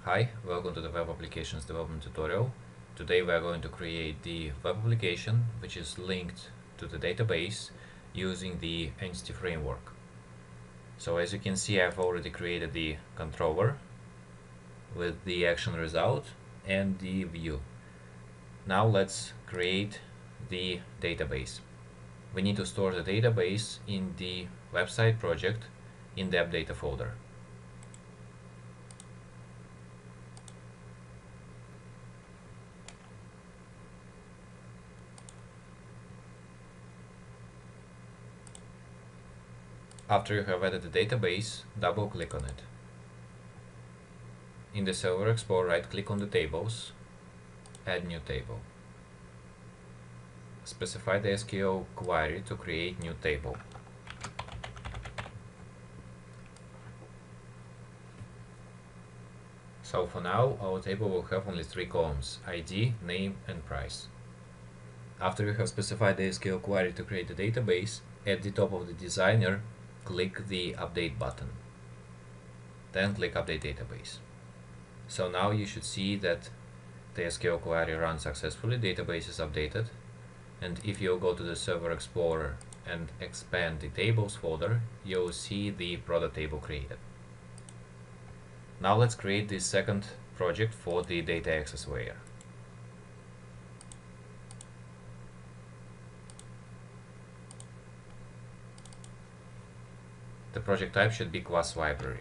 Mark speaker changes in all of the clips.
Speaker 1: Hi, welcome to the Web Applications Development tutorial. Today we are going to create the web application which is linked to the database using the entity framework. So as you can see, I've already created the controller with the action result and the view. Now let's create the database. We need to store the database in the website project in the app data folder. After you have added the database, double click on it. In the Server Explorer, right click on the tables, add new table. Specify the SQL query to create new table. So for now, our table will have only 3 columns: ID, name and price. After you have specified the SQL query to create the database, at the top of the designer, click the update button. Then click update database. So now you should see that the SQL query runs successfully, database is updated, and if you go to the Server Explorer and expand the tables folder, you'll see the product table created. Now let's create the second project for the data access layer. The project type should be class library.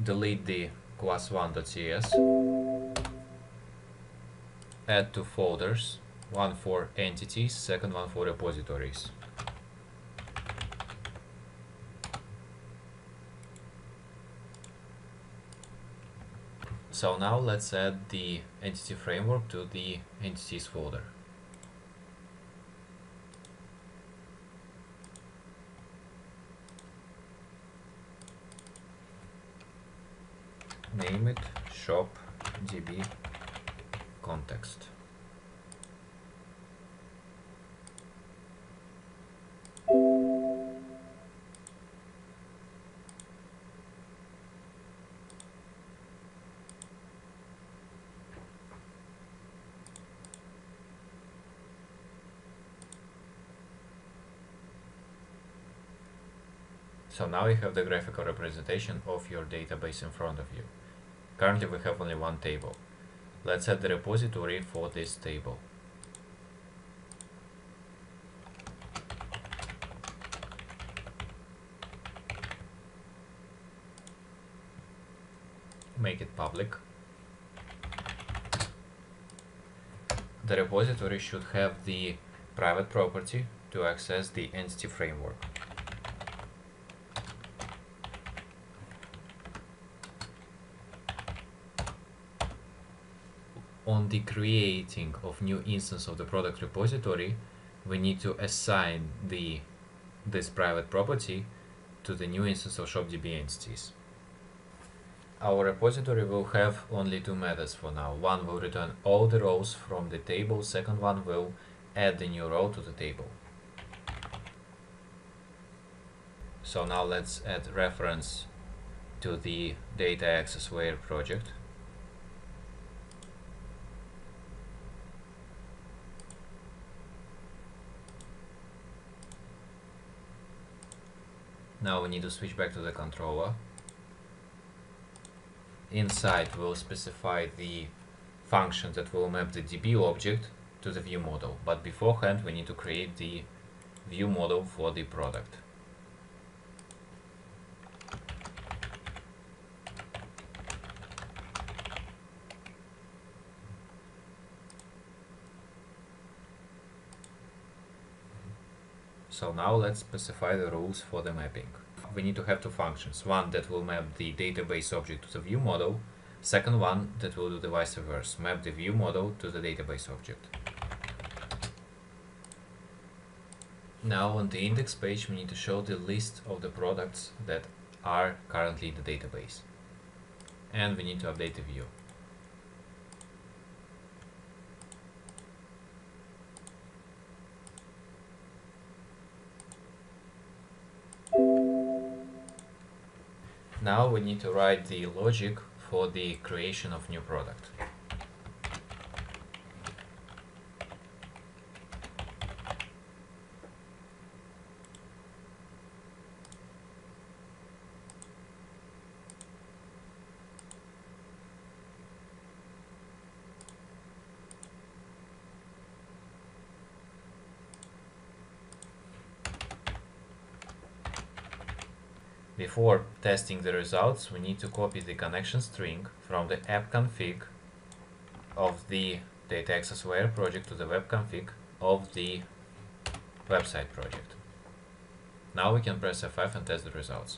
Speaker 1: Delete the class1.cs. Add 2 folders, one for entities, second one for repositories. So now let's add the entity framework to the entities folder. Name it shop db context. So now you have the graphical representation of your database in front of you. Currently we have only one table. Let's add the repository for this table. Make it public. The repository should have the private property to access the entity framework. On the creating of new instance of the product repository, we need to assign this private property to the new instance of ShopDB entities. Our repository will have only 2 methods for now. One will return all the rows from the table, second one will add the new row to the table. So now let's add reference to the data access layer project. Now we need to switch back to the controller. Inside we'll specify the function that will map the DB object to the view model, but beforehand we need to create the view model for the product. So now let's specify the rules for the mapping. We need to have 2 functions. One that will map the database object to the view model. Second one that will do the vice versa, map the view model to the database object. Now on the index page we need to show the list of the products that are currently in the database. And we need to update the view. Now we need to write the logic for the creation of new product. Before testing the results, we need to copy the connection string from the app config of the data access wire project to the web config of the website project. Now we can press F5 and test the results.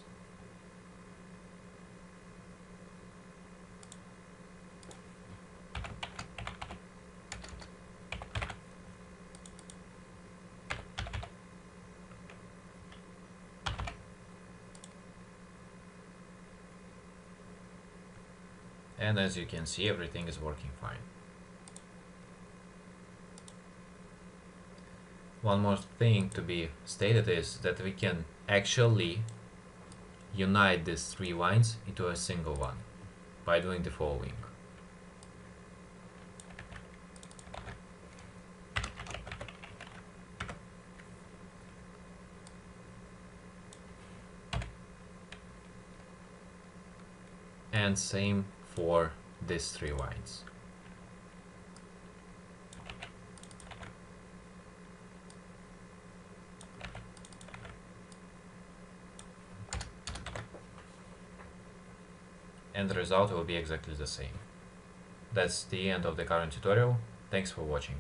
Speaker 1: And as you can see, everything is working fine. One more thing to be stated is that we can actually unite these three lines into a single one by doing the following. And same for these three lines. And the result will be exactly the same. That's the end of the current tutorial. Thanks for watching.